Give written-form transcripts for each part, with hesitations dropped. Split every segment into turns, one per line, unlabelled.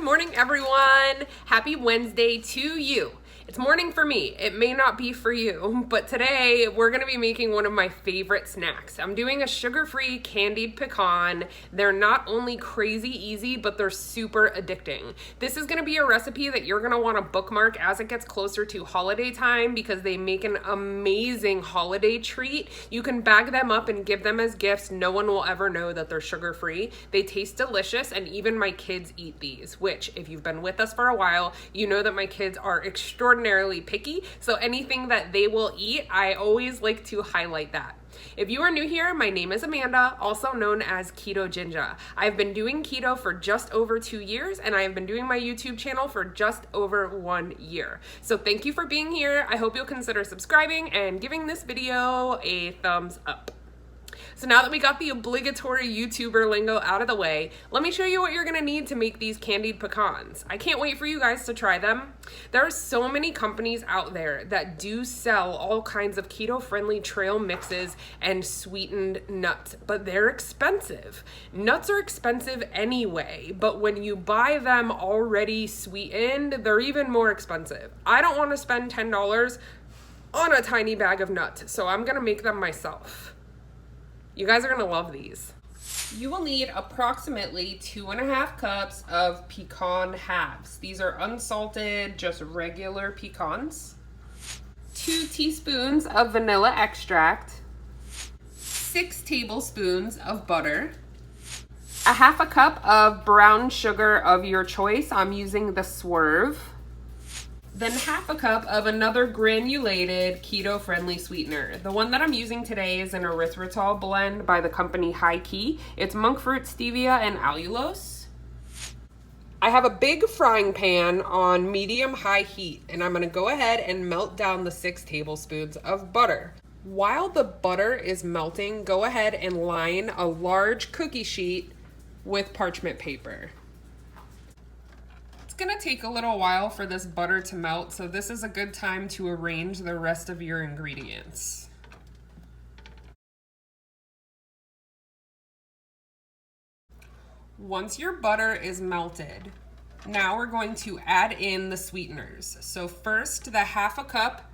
morning, everyone. Happy Wednesday to you. It's morning for me. It may not be for you, but today we're gonna be making one of my favorite snacks. I'm doing a sugar-free candied pecan. They're not only crazy easy, but they're super addicting. This is gonna be a recipe that you're gonna wanna bookmark as it gets closer to holiday time because they make an amazing holiday treat. You can bag them up and give them as gifts. No one will ever know that they're sugar-free. They taste delicious, and even my kids eat these, which if you've been with us for a while, you know that my kids are extraordinarily picky, so anything that they will eat, I always like to highlight that. If you are new here, my name is Amanda, also known as Ketoginja. I've been doing keto for just over 2 years, and I have been doing my YouTube channel for just over 1 year. So thank you for being here. I hope you'll consider subscribing and giving this video a thumbs up. So now that we got the obligatory YouTuber lingo out of the way, let me show you what you're gonna need to make these candied pecans. I can't wait for you guys to try them. There are so many companies out there that do sell all kinds of keto-friendly trail mixes and sweetened nuts, but they're expensive. Nuts are expensive anyway, but when you buy them already sweetened, they're even more expensive. I don't wanna spend $10 on a tiny bag of nuts, so I'm gonna make them myself. You guys are gonna love these. You will need approximately 2.5 cups of pecan halves. These are unsalted, just regular pecans. 2 teaspoons of vanilla extract, 6 tablespoons of butter, 1/2 cup of brown sugar of your choice. I'm using the Swerve. Then 1/2 cup of another granulated keto-friendly sweetener. The one that I'm using today is an erythritol blend by the company High Key. It's monk fruit, stevia, and allulose. I have a big frying pan on medium-high heat, and I'm gonna go ahead and melt down the 6 tablespoons of butter. While the butter is melting, go ahead and line a large cookie sheet with parchment paper. It's gonna take a little while for this butter to melt, so this is a good time to arrange the rest of your ingredients. Once your butter is melted, now we're going to add in the sweeteners. So first, the 1/2 cup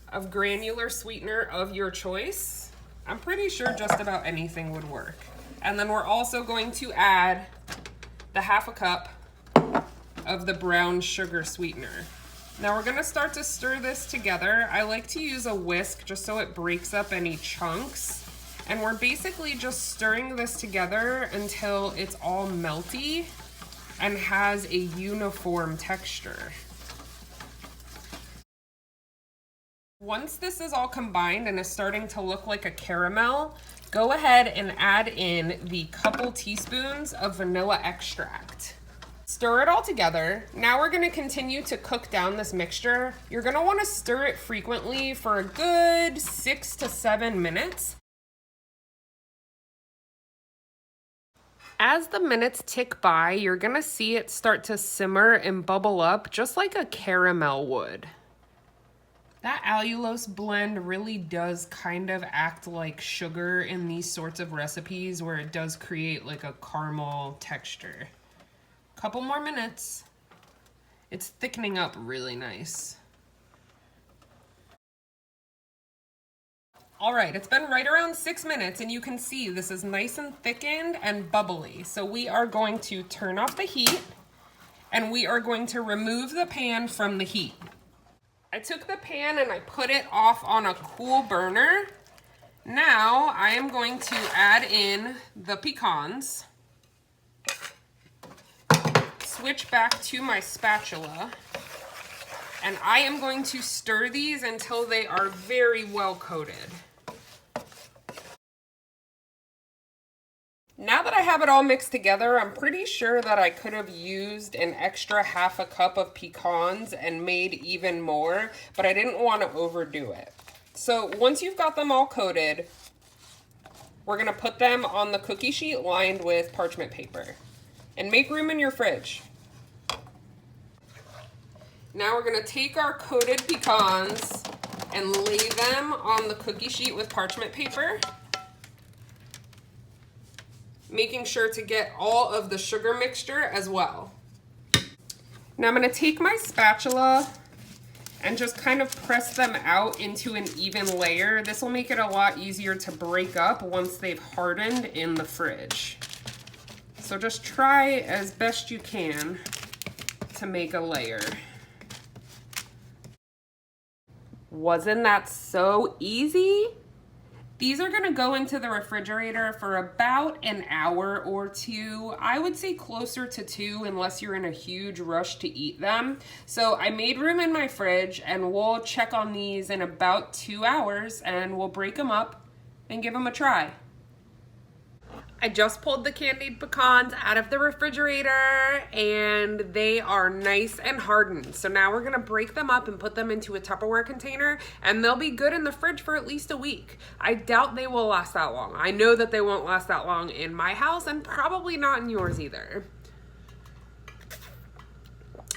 of granular sweetener of your choice. I'm pretty sure just about anything would work. And then we're also going to add the 1/2 cup of the brown sugar sweetener. Now we're gonna start to stir this together. I like to use a whisk just so it breaks up any chunks. And we're basically just stirring this together until it's all melty and has a uniform texture. Once this is all combined and is starting to look like a caramel, go ahead and add in the couple teaspoons of vanilla extract. Stir it all together. Now we're gonna continue to cook down this mixture. You're gonna wanna stir it frequently for a good 6 to 7 minutes. As the minutes tick by, you're gonna see it start to simmer and bubble up just like a caramel would. That allulose blend really does kind of act like sugar in these sorts of recipes where it does create like a caramel texture. Couple more minutes. It's thickening up really nice. All right, it's been right around 6 minutes, and you can see this is nice and thickened and bubbly. So we are going to turn off the heat, and we are going to remove the pan from the heat. I took the pan and I put it off on a cool burner. Now I am going to add in the pecans. Switch back to my spatula, and I am going to stir these until they are very well coated. Now that I have it all mixed together, I'm pretty sure that I could have used an extra 1/2 cup of pecans and made even more, but I didn't want to overdo it. So once you've got them all coated, we're gonna put them on the cookie sheet lined with parchment paper. And make room in your fridge. Now we're gonna take our coated pecans and lay them on the cookie sheet with parchment paper, making sure to get all of the sugar mixture as well. Now I'm gonna take my spatula and just kind of press them out into an even layer. This will make it a lot easier to break up once they've hardened in the fridge. So just try as best you can to make a layer. Wasn't that so easy? These are gonna go into the refrigerator for about an hour or two. I would say closer to 2 unless you're in a huge rush to eat them. So I made room in my fridge and we'll check on these in about 2 hours and we'll break them up and give them a try. I just pulled the candied pecans out of the refrigerator and they are nice and hardened. So now we're gonna break them up and put them into a Tupperware container and they'll be good in the fridge for at least a week. I doubt they will last that long. I know that they won't last that long in my house and probably not in yours either.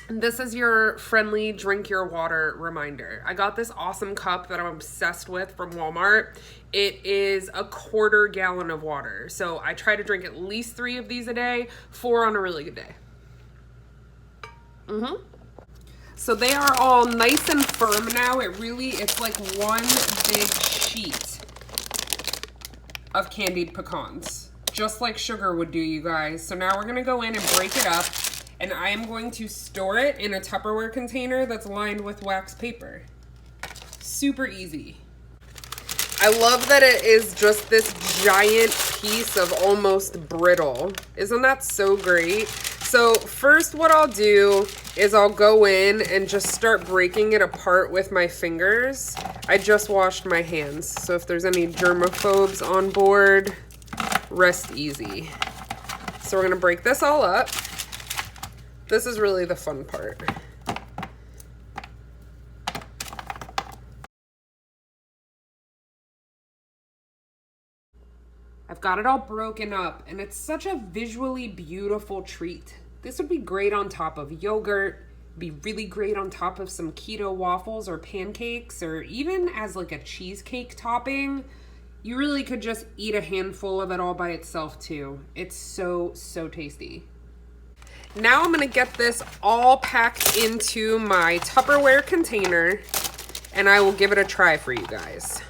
This is your friendly drink your water reminder. I got this awesome cup that I'm obsessed with from Walmart. It is a 1/4 gallon of water. So I try to drink at least 3 of these a day, 4 on a really good day. So they are all nice and firm now. It's like one big sheet of candied pecans, just like sugar would do, you guys. So now we're gonna go in and break it up. And I am going to store it in a Tupperware container that's lined with wax paper. Super easy. I love that it is just this giant piece of almost brittle. Isn't that so great? So first what I'll do is I'll go in and just start breaking it apart with my fingers. I just washed my hands, so if there's any germaphobes on board, rest easy. So we're gonna break this all up. This is really the fun part. I've got it all broken up and it's such a visually beautiful treat. This would be great on top of yogurt, be really great on top of some keto waffles or pancakes, or even as like a cheesecake topping. You really could just eat a handful of it all by itself too. It's so, so tasty. Now I'm gonna get this all packed into my Tupperware container and I will give it a try for you guys.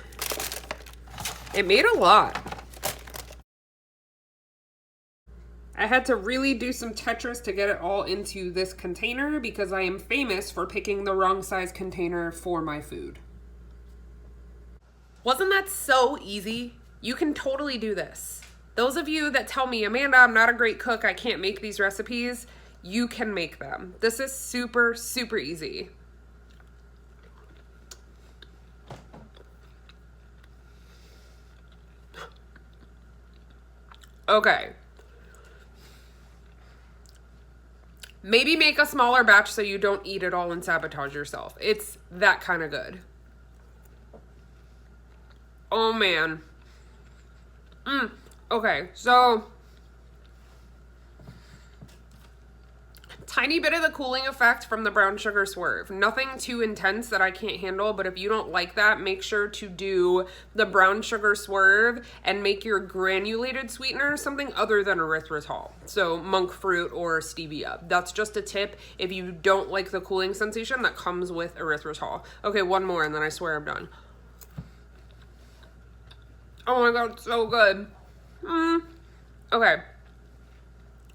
It made a lot. I had to really do some Tetris to get it all into this container because I am famous for picking the wrong size container for my food. Wasn't that so easy? You can totally do this. Those of you that tell me, Amanda, I'm not a great cook, I can't make these recipes, you can make them. This is super, super easy. Okay. Maybe make a smaller batch so you don't eat it all and sabotage yourself. It's that kind of good. Oh man. Okay, so tiny bit of the cooling effect from the brown sugar swerve. Nothing too intense that I can't handle, but if you don't like that, make sure to do the brown sugar swerve and make your granulated sweetener something other than erythritol. So monk fruit or stevia. That's just a tip if you don't like the cooling sensation that comes with erythritol. Okay, one more and then I swear I'm done. Oh my god, so good. Okay.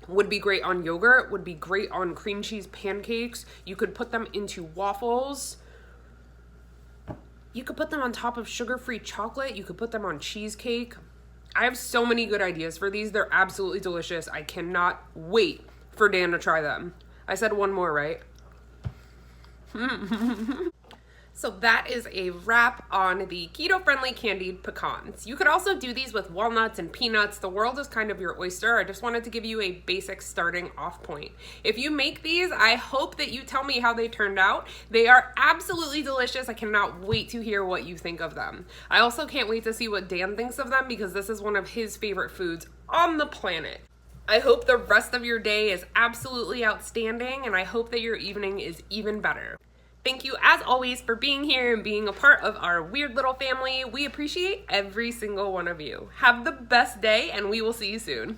Would be great on yogurt, would be great on cream cheese pancakes. You could put them into waffles. You could put them on top of sugar-free chocolate. You could put them on cheesecake. I have so many good ideas for these. They're absolutely delicious. I cannot wait for Dan to try them. I said one more, right? So that is a wrap on the keto-friendly candied pecans. You could also do these with walnuts and peanuts. The world is kind of your oyster. I just wanted to give you a basic starting off point. If you make these, I hope that you tell me how they turned out. They are absolutely delicious. I cannot wait to hear what you think of them. I also can't wait to see what Dan thinks of them because this is one of his favorite foods on the planet. I hope the rest of your day is absolutely outstanding, and I hope that your evening is even better. Thank you, as always, for being here and being a part of our weird little family. We appreciate every single one of you. Have the best day, and we will see you soon.